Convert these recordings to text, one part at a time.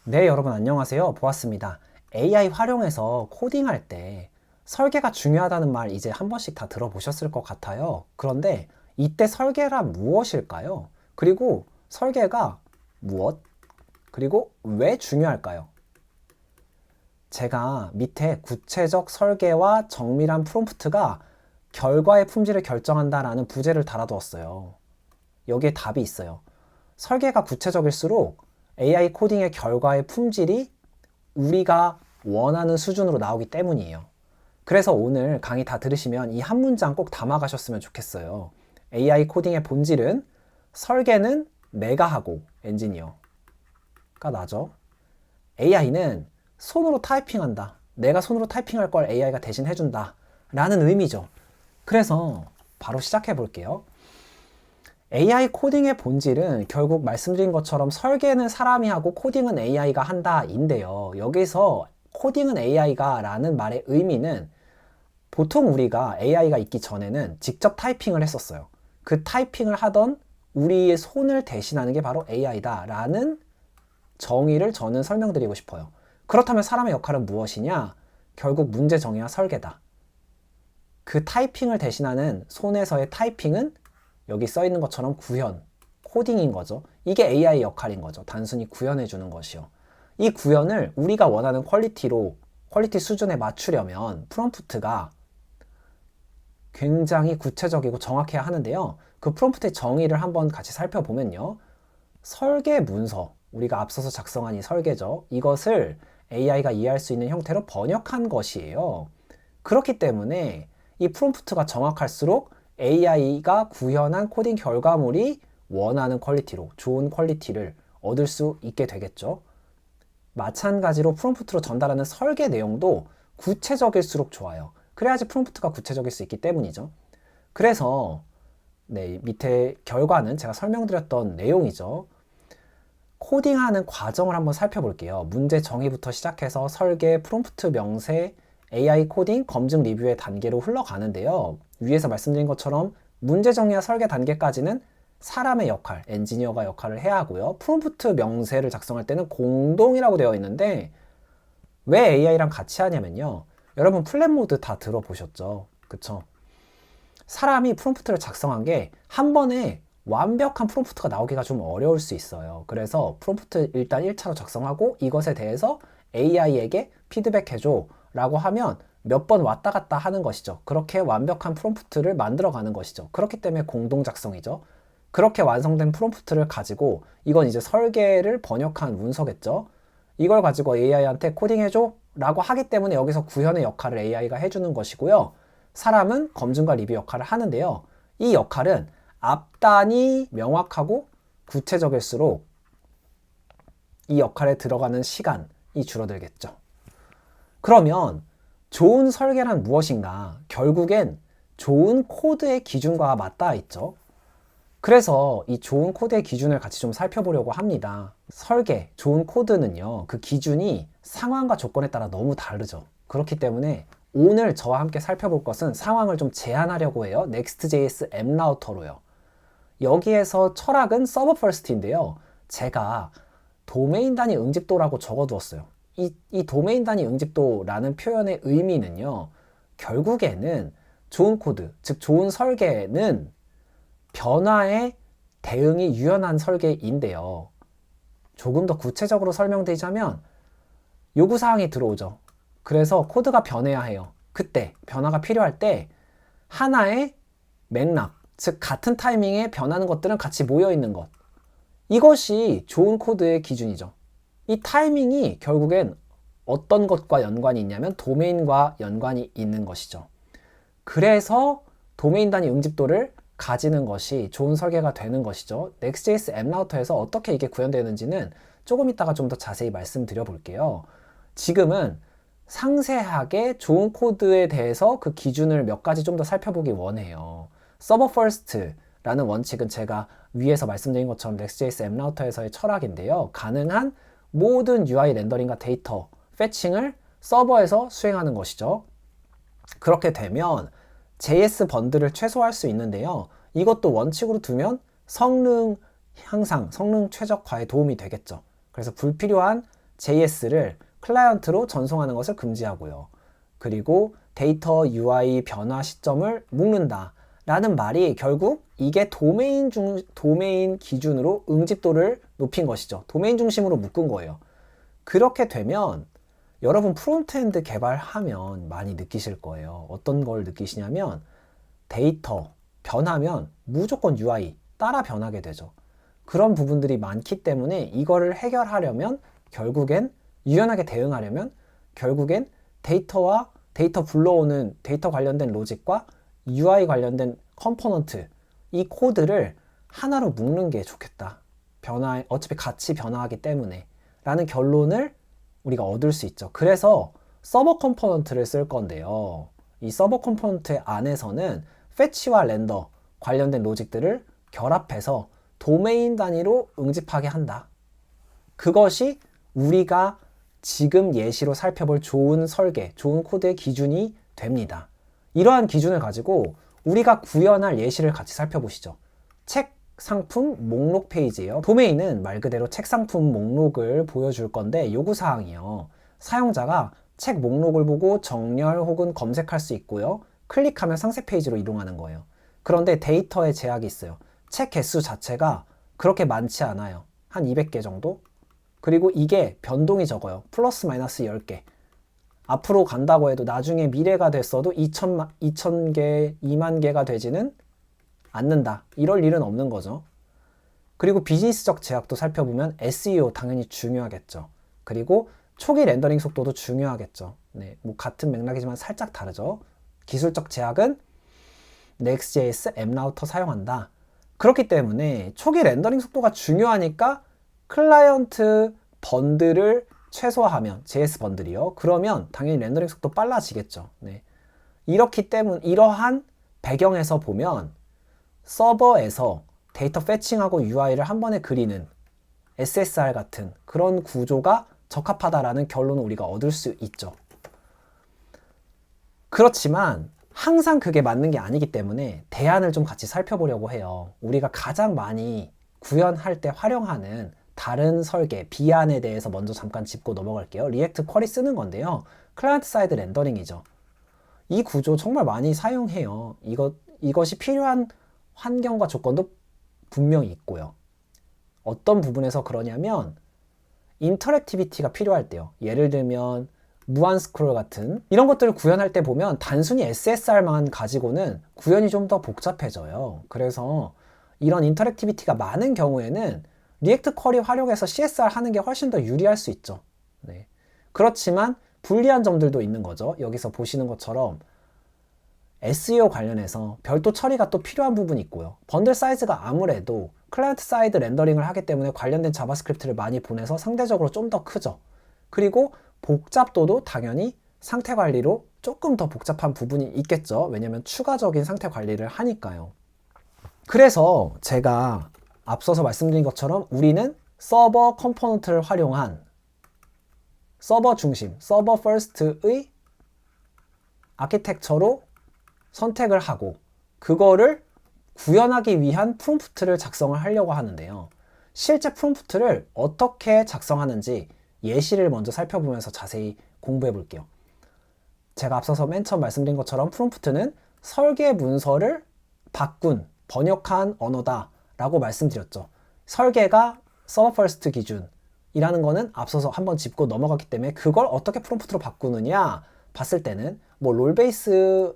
네, 여러분 안녕하세요. 보았습니다. AI 활용해서 코딩할 때 설계가 중요하다는 말 이제 한 번씩 다 들어보셨을 것 같아요. 그런데 이때 설계란 무엇일까요? 그리고 설계가 무엇? 그리고 왜 중요할까요? 제가 밑에 구체적 설계와 정밀한 프롬프트가 결과의 품질을 결정한다라는 부제를 달아두었어요. 여기에 답이 있어요. 설계가 구체적일수록 AI 코딩의 결과의 품질이 우리가 원하는 수준으로 나오기 때문이에요. 그래서 오늘 강의 다 들으시면 이 한 문장 꼭 담아가셨으면 좋겠어요. AI 코딩의 본질은 설계는 내가 하고 엔지니어가 나죠. AI는 손으로 타이핑한다. 내가 손으로 타이핑할 걸 AI가 대신 해준다. 라는 의미죠. 그래서 바로 시작해 볼게요. AI 코딩의 본질은 결국 말씀드린 것처럼 설계는 사람이 하고 코딩은 AI가 한다인데요. 여기서 코딩은 AI가 라는 말의 의미는 보통 우리가 AI가 있기 전에는 직접 타이핑을 했었어요. 그 타이핑을 하던 우리의 손을 대신하는 게 바로 AI다 라는 정의를 저는 설명드리고 싶어요. 그렇다면 사람의 역할은 무엇이냐? 결국 문제 정의와 설계다. 그 타이핑을 대신하는 손에서의 타이핑은 여기 써 있는 것처럼 구현, 코딩인 거죠. 이게 AI 역할인 거죠. 단순히 구현해 주는 것이요. 이 구현을 우리가 원하는 퀄리티 수준에 맞추려면 프롬프트가 굉장히 구체적이고 정확해야 하는데요. 그 프롬프트의 정의를 한번 같이 살펴보면요. 설계 문서, 우리가 앞서서 작성한 이 설계죠. 이것을 AI가 이해할 수 있는 형태로 번역한 것이에요. 그렇기 때문에 이 프롬프트가 정확할수록 AI가 구현한 코딩 결과물이 원하는 퀄리티로, 좋은 퀄리티를 얻을 수 있게 되겠죠. 마찬가지로 프롬프트로 전달하는 설계 내용도 구체적일수록 좋아요. 그래야지 프롬프트가 구체적일 수 있기 때문이죠. 그래서 네, 밑에 결과는 제가 설명드렸던 내용이죠. 코딩하는 과정을 한번 살펴볼게요. 문제 정의부터 시작해서 설계, 프롬프트 명세, AI 코딩, 검증 리뷰의 단계로 흘러가는데요. 위에서 말씀드린 것처럼 문제 정의와 설계 단계까지는 사람의 역할, 엔지니어가 역할을 해야 하고요. 프롬프트 명세를 작성할 때는 공동이라고 되어 있는데 왜 AI랑 같이 하냐면요. 여러분 플랫 모드 다 들어보셨죠? 그쵸? 사람이 프롬프트를 작성한 게 한 번에 완벽한 프롬프트가 나오기가 좀 어려울 수 있어요. 그래서 프롬프트 일단 1차로 작성하고 이것에 대해서 AI에게 피드백해줘 라고 하면 몇 번 왔다 갔다 하는 것이죠. 그렇게 완벽한 프롬프트를 만들어가는 것이죠. 그렇기 때문에 공동 작성이죠. 그렇게 완성된 프롬프트를 가지고 이건 이제 설계를 번역한 문서겠죠. 이걸 가지고 AI한테 코딩해줘 라고 하기 때문에 여기서 구현의 역할을 AI가 해주는 것이고요. 사람은 검증과 리뷰 역할을 하는데요. 이 역할은 앞단이 명확하고 구체적일수록 이 역할에 들어가는 시간이 줄어들겠죠. 그러면 좋은 설계란 무엇인가? 결국엔 좋은 코드의 기준과 맞닿아 있죠. 그래서 이 좋은 코드의 기준을 같이 좀 살펴보려고 합니다. 설계, 좋은 코드는요, 그 기준이 상황과 조건에 따라 너무 다르죠. 그렇기 때문에 오늘 저와 함께 살펴볼 것은 상황을 좀 제한하려고 해요. Next.js 앱라우터로요. 여기에서 철학은 서버 퍼스트인데요. 제가 도메인 단위 응집도라고 적어두었어요. 이 도메인 단위 응집도라는 표현의 의미는요. 결국에는 좋은 코드, 즉 좋은 설계는 변화에 대응이 유연한 설계인데요. 조금 더 구체적으로 설명드리자면 요구사항이 들어오죠. 그래서 코드가 변해야 해요. 그때 변화가 필요할 때 하나의 맥락, 즉 같은 타이밍에 변하는 것들은 같이 모여 있는 것. 이것이 좋은 코드의 기준이죠. 이 타이밍이 결국엔 어떤 것과 연관이 있냐면 도메인과 연관이 있는 것이죠. 그래서 도메인 단위 응집도를 가지는 것이 좋은 설계가 되는 것이죠. Next.js 앱라우터에서 어떻게 이게 구현되는지는 조금 이따가 좀 더 자세히 말씀드려 볼게요. 지금은 상세하게 좋은 코드에 대해서 그 기준을 몇 가지 좀 더 살펴보기 원해요. 서버 퍼스트라는 원칙은 제가 위에서 말씀드린 것처럼 Next.js 앱라우터에서의 철학인데요. 가능한 모든 UI 렌더링과 데이터 패칭을 서버에서 수행하는 것이죠. 그렇게 되면 JS 번들을 최소화할 수 있는데요. 이것도 원칙으로 두면 성능 향상, 성능 최적화에 도움이 되겠죠. 그래서 불필요한 JS를 클라이언트로 전송하는 것을 금지하고요. 그리고 데이터 UI 변화 시점을 묶는다 라는 말이 결국 이게 도메인 기준으로 응집도를 높인 것이죠. 도메인 중심으로 묶은 거예요. 그렇게 되면 여러분 프론트엔드 개발하면 많이 느끼실 거예요. 어떤 걸 느끼시냐면 데이터 변하면 무조건 UI 따라 변하게 되죠. 그런 부분들이 많기 때문에 이거를 해결하려면 결국엔 유연하게 대응하려면 결국엔 데이터 불러오는 데이터 관련된 로직과 UI 관련된 컴포넌트 이 코드를 하나로 묶는 게 좋겠다. 어차피 같이 변화하기 때문에 라는 결론을 우리가 얻을 수 있죠. 그래서 서버 컴포넌트를 쓸 건데요. 이 서버 컴포넌트 안에서는 패치와 렌더 관련된 로직들을 결합해서 도메인 단위로 응집하게 한다. 그것이 우리가 지금 예시로 살펴볼 좋은 설계, 좋은 코드의 기준이 됩니다. 이러한 기준을 가지고 우리가 구현할 예시를 같이 살펴보시죠. 책 상품 목록 페이지예요. 도메인은 말 그대로 책 상품 목록을 보여줄 건데 요구사항이요. 사용자가 책 목록을 보고 정렬 혹은 검색할 수 있고요. 클릭하면 상세 페이지로 이동하는 거예요. 그런데 데이터에 제약이 있어요. 책 개수 자체가 그렇게 많지 않아요. 한 200개 정도? 그리고 이게 변동이 적어요. 플러스 마이너스 10개. 앞으로 간다고 해도 나중에 미래가 됐어도 2,000개, 2만 개가 되지는 않는다. 이럴 일은 없는 거죠. 그리고 비즈니스적 제약도 살펴보면 SEO 당연히 중요하겠죠. 그리고 초기 렌더링 속도도 중요하겠죠. 네, 뭐 같은 맥락이지만 살짝 다르죠. 기술적 제약은 Next.js 앱라우터 사용한다. 그렇기 때문에 초기 렌더링 속도가 중요하니까 클라이언트 번들을 최소화하면 JS 번들이요. 그러면 당연히 렌더링 속도 빨라지겠죠. 네. 이렇기 때문에 이러한 배경에서 보면 서버에서 데이터 패칭하고 UI를 한 번에 그리는 SSR 같은 그런 구조가 적합하다라는 결론을 우리가 얻을 수 있죠. 그렇지만 항상 그게 맞는 게 아니기 때문에 대안을 좀 같이 살펴보려고 해요. 우리가 가장 많이 구현할 때 활용하는 다른 설계, 비안에 대해서 먼저 잠깐 짚고 넘어갈게요. 리액트 쿼리 쓰는 건데요. 클라이언트 사이드 렌더링이죠. 이 구조 정말 많이 사용해요. 이것이 필요한 환경과 조건도 분명히 있고요. 어떤 부분에서 그러냐면 인터랙티비티가 필요할 때요. 예를 들면 무한 스크롤 같은 이런 것들을 구현할 때 보면 단순히 SSR만 가지고는 구현이 좀 더 복잡해져요. 그래서 이런 인터랙티비티가 많은 경우에는 리액트 쿼리 활용해서 CSR 하는 게 훨씬 더 유리할 수 있죠. 네. 그렇지만 불리한 점들도 있는 거죠. 여기서 보시는 것처럼 SEO 관련해서 별도 처리가 또 필요한 부분이 있고요. 번들 사이즈가 아무래도 클라이언트 사이드 렌더링을 하기 때문에 관련된 자바스크립트를 많이 보내서 상대적으로 좀 더 크죠. 그리고 복잡도도 당연히 상태 관리로 조금 더 복잡한 부분이 있겠죠. 왜냐면 추가적인 상태 관리를 하니까요. 그래서 제가 앞서서 말씀드린 것처럼 우리는 서버 컴포넌트를 활용한 서버 중심, 서버 퍼스트의 아키텍처로 선택을 하고 그거를 구현하기 위한 프롬프트를 작성을 하려고 하는데요. 실제 프롬프트를 어떻게 작성하는지 예시를 먼저 살펴보면서 자세히 공부해 볼게요. 제가 앞서서 맨 처음 말씀드린 것처럼 프롬프트는 설계 문서를 번역한 언어다 라고 말씀드렸죠. 설계가 서버 퍼스트 기준이라는 거는 앞서서 한번 짚고 넘어갔기 때문에 그걸 어떻게 프롬프트로 바꾸느냐 봤을 때는 뭐 롤베이스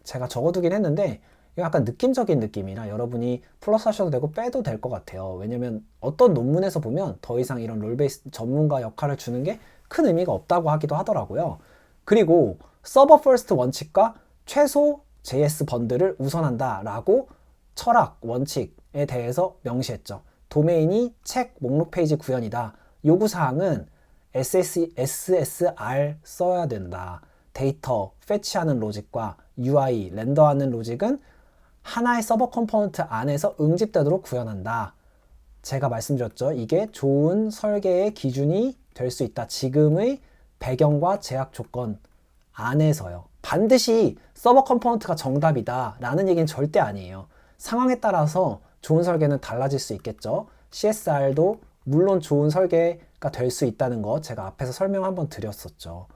제가 적어두긴 했는데 약간 느낌적인 느낌이라 여러분이 플러스 하셔도 되고 빼도 될 것 같아요. 왜냐면 어떤 논문에서 보면 더 이상 이런 롤베이스 전문가 역할을 주는 게 큰 의미가 없다고 하기도 하더라고요. 그리고 서버 퍼스트 원칙과 최소 JS 번들을 우선한다 라고 철학, 원칙에 대해서 명시했죠. 도메인이 책 목록 페이지 구현이다. 요구사항은 SSR 써야 된다. 데이터 패치하는 로직과 UI 렌더하는 로직은 하나의 서버 컴포넌트 안에서 응집되도록 구현한다. 제가 말씀드렸죠. 이게 좋은 설계의 기준이 될 수 있다. 지금의 배경과 제약 조건 안에서요. 반드시 서버 컴포넌트가 정답이다 라는 얘기는 절대 아니에요. 상황에 따라서 좋은 설계는 달라질 수 있겠죠. CSR도 물론 좋은 설계 가 될 수 있다는 거 제가 앞에서 설명 한번 드렸었죠.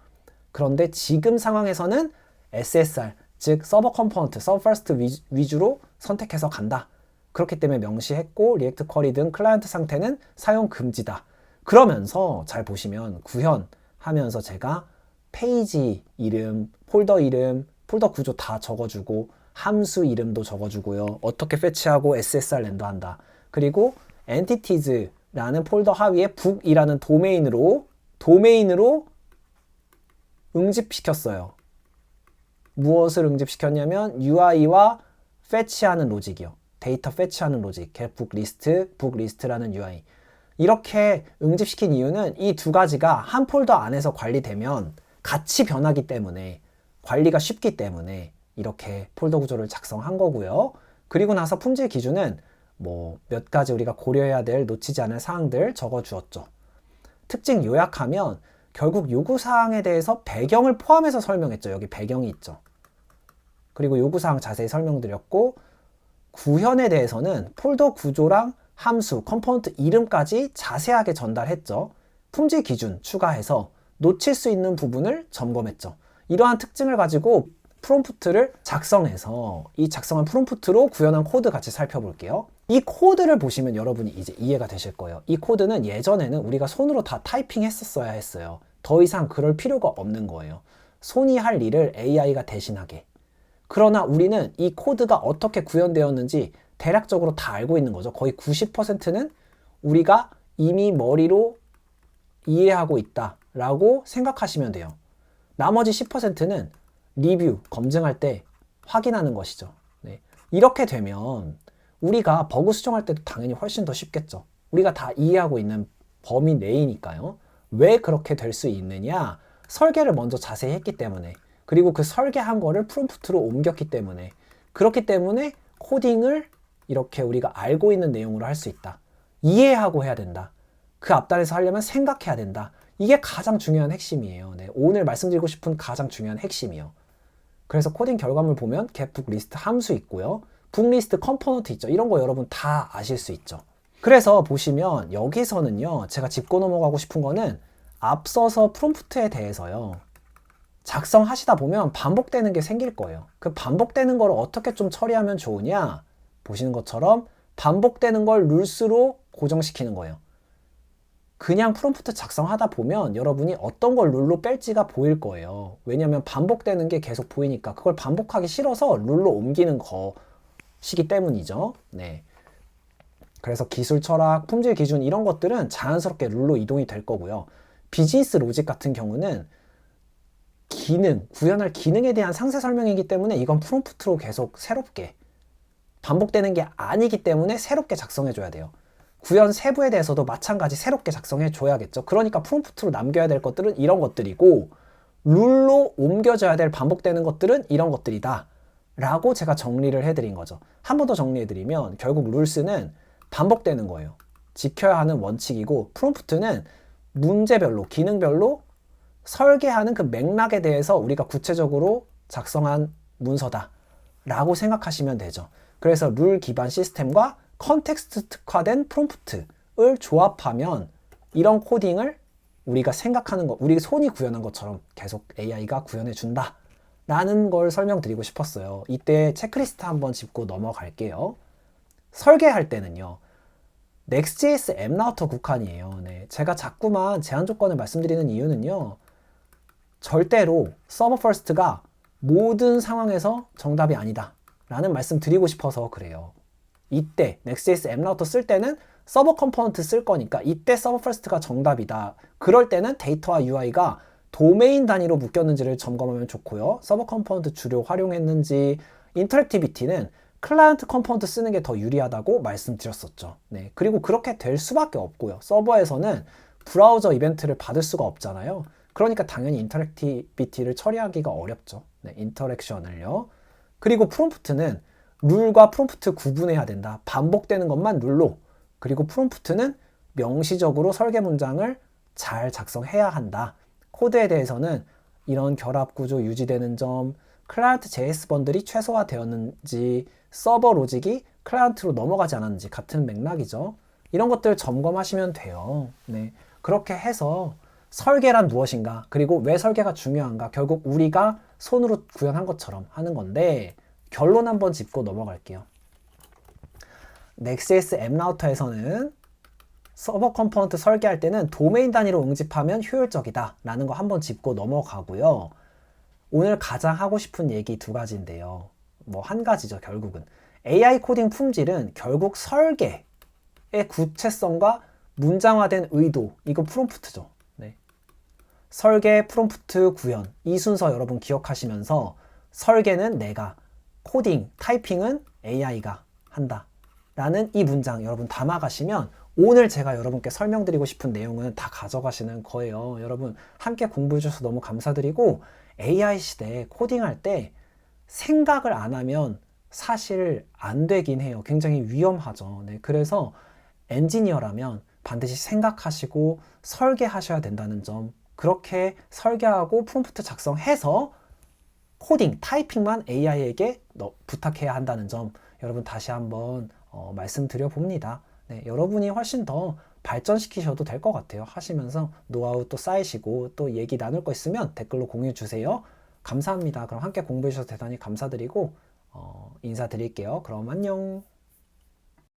그런데 지금 상황에서는 SSR, 즉 서버 컴포넌트, 서버 퍼스트 위주로 선택해서 간다. 그렇기 때문에 명시했고 리액트 쿼리 등 클라이언트 상태는 사용 금지다. 그러면서 잘 보시면 구현하면서 제가 페이지 이름, 폴더 구조 다 적어주고 함수 이름도 적어주고요. 어떻게 패치하고 SSR 렌더한다. 그리고 entities라는 폴더 하위에 book이라는 도메인으로 응집시켰어요. 무엇을 응집시켰냐면 UI와 패치하는 로직이요. 데이터 패치하는 로직, get book list라는 UI. 이렇게 응집시킨 이유는 이 두 가지가 한 폴더 안에서 관리되면 같이 변하기 때문에 관리가 쉽기 때문에 이렇게 폴더 구조를 작성한 거고요. 그리고 나서 품질 기준은 뭐 몇 가지 우리가 고려해야 될 놓치지 않을 사항들 적어주었죠. 특징 요약하면 결국 요구사항에 대해서 배경을 포함해서 설명했죠. 여기 배경이 있죠. 그리고 요구사항 자세히 설명드렸고 구현에 대해서는 폴더 구조랑 함수, 컴포넌트 이름까지 자세하게 전달했죠. 품질 기준 추가해서 놓칠 수 있는 부분을 점검했죠. 이러한 특징을 가지고 프롬프트를 작성해서 이 작성한 프롬프트로 구현한 코드 같이 살펴볼게요. 이 코드를 보시면 여러분이 이제 이해가 되실 거예요. 이 코드는 예전에는 우리가 손으로 다 타이핑 했었어야 했어요. 더 이상 그럴 필요가 없는 거예요. 손이 할 일을 AI가 대신하게. 그러나 우리는 이 코드가 어떻게 구현되었는지 대략적으로 다 알고 있는 거죠. 거의 90%는 우리가 이미 머리로 이해하고 있다라고 생각하시면 돼요. 나머지 10%는 리뷰, 검증할 때 확인하는 것이죠. 네. 이렇게 되면 우리가 버그 수정할 때도 당연히 훨씬 더 쉽겠죠. 우리가 다 이해하고 있는 범위 내이니까요. 왜 그렇게 될 수 있느냐? 설계를 먼저 자세히 했기 때문에, 그리고 그 설계한 거를 프롬프트로 옮겼기 때문에, 그렇기 때문에 코딩을 이렇게 우리가 알고 있는 내용으로 할 수 있다. 이해하고 해야 된다. 그 앞단에서 하려면 생각해야 된다. 이게 가장 중요한 핵심이에요. 네, 오늘 말씀드리고 싶은 가장 중요한 핵심이요. 그래서 코딩 결과물 보면 get book list 함수 있고요. book list 컴포넌트 있죠. 이런 거 여러분 다 아실 수 있죠. 그래서 보시면 여기서는요. 제가 짚고 넘어가고 싶은 거는 앞서서 프롬프트에 대해서요. 작성하시다 보면 반복되는 게 생길 거예요. 그 반복되는 걸 어떻게 좀 처리하면 좋으냐? 보시는 것처럼 반복되는 걸 룰스로 고정시키는 거예요. 그냥 프롬프트 작성하다 보면 여러분이 어떤 걸 룰로 뺄지가 보일 거예요. 왜냐하면 반복되는 게 계속 보이니까 그걸 반복하기 싫어서 룰로 옮기는 것이기 때문이죠. 네. 그래서 기술 철학, 품질 기준 이런 것들은 자연스럽게 룰로 이동이 될 거고요. 비즈니스 로직 같은 경우는 기능, 구현할 기능에 대한 상세 설명이기 때문에 이건 프롬프트로 계속 새롭게 반복되는 게 아니기 때문에 새롭게 작성해 줘야 돼요. 구현 세부에 대해서도 마찬가지 새롭게 작성해 줘야겠죠. 그러니까 프롬프트로 남겨야 될 것들은 이런 것들이고 룰로 옮겨져야 될 반복되는 것들은 이런 것들이다 라고 제가 정리를 해드린 거죠. 한 번 더 정리해드리면 결국 룰스는 반복되는 거예요. 지켜야 하는 원칙이고 프롬프트는 문제별로, 기능별로 설계하는 그 맥락에 대해서 우리가 구체적으로 작성한 문서다 라고 생각하시면 되죠. 그래서 룰 기반 시스템과 컨텍스트 특화된 프롬프트를 조합하면 이런 코딩을 우리가 생각하는 것, 우리 손이 구현한 것처럼 계속 AI가 구현해 준다 라는 걸 설명드리고 싶었어요. 이때 체크리스트 한번 짚고 넘어갈게요. 설계할 때는요. Next.js 앱 라우터 국한이에요. 네, 제가 자꾸만 제한 조건을 말씀드리는 이유는요. 절대로 서버 퍼스트가 모든 상황에서 정답이 아니다 라는 말씀 드리고 싶어서 그래요. 이때 Next.js 앱 라우터 쓸 때는 서버 컴포넌트 쓸 거니까 이때 서버 퍼스트가 정답이다. 그럴 때는 데이터와 UI가 도메인 단위로 묶였는지를 점검하면 좋고요. 서버 컴포넌트 주로 활용했는지, 인터랙티비티는 클라이언트 컴포넌트 쓰는 게 더 유리하다고 말씀드렸었죠. 네, 그리고 그렇게 될 수밖에 없고요. 서버에서는 브라우저 이벤트를 받을 수가 없잖아요. 그러니까 당연히 인터랙티비티를 처리하기가 어렵죠. 네, 인터랙션을요. 그리고 프롬프트는 룰과 프롬프트 구분해야 된다. 반복되는 것만 룰로. 그리고 프롬프트는 명시적으로 설계 문장을 잘 작성해야 한다. 코드에 대해서는 이런 결합 구조 유지되는 점, 클라이언트 JS 번들이 최소화되었는지, 서버 로직이 클라이언트로 넘어가지 않았는지 같은 맥락이죠. 이런 것들 점검하시면 돼요. 네. 그렇게 해서 설계란 무엇인가, 그리고 왜 설계가 중요한가, 결국 우리가 손으로 구현한 것처럼 하는 건데, 결론 한번 짚고 넘어갈게요. Next.js 앱 라우터에서는 서버 컴포넌트 설계할 때는 도메인 단위로 응집하면 효율적이다 라는 거 한번 짚고 넘어가고요. 오늘 가장 하고 싶은 얘기 두 가지인데요. 뭐 한 가지죠, 결국은. AI 코딩 품질은 결국 설계의 구체성과 문장화된 의도, 이거 프롬프트죠. 네. 설계, 프롬프트, 구현, 이 순서 여러분 기억하시면서 설계는 내가, 코딩, 타이핑은 AI가 한다 라는 이 문장 여러분 담아가시면 오늘 제가 여러분께 설명드리고 싶은 내용은 다 가져가시는 거예요. 여러분 함께 공부해 주셔서 너무 감사드리고, AI 시대에 코딩할 때 생각을 안 하면 사실 안 되긴 해요. 굉장히 위험하죠. 네, 그래서 엔지니어라면 반드시 생각하시고 설계하셔야 된다는 점, 그렇게 설계하고 프롬프트 작성해서 코딩, 타이핑만 AI에게 부탁해야 한다는 점 여러분 다시 한번 말씀드려 봅니다. 네, 여러분이 훨씬 더 발전시키셔도 될 것 같아요. 하시면서 노하우 또 쌓이시고 또 얘기 나눌 거 있으면 댓글로 공유해 주세요. 감사합니다. 그럼 함께 공부해 주셔서 대단히 감사드리고 인사드릴게요. 그럼 안녕.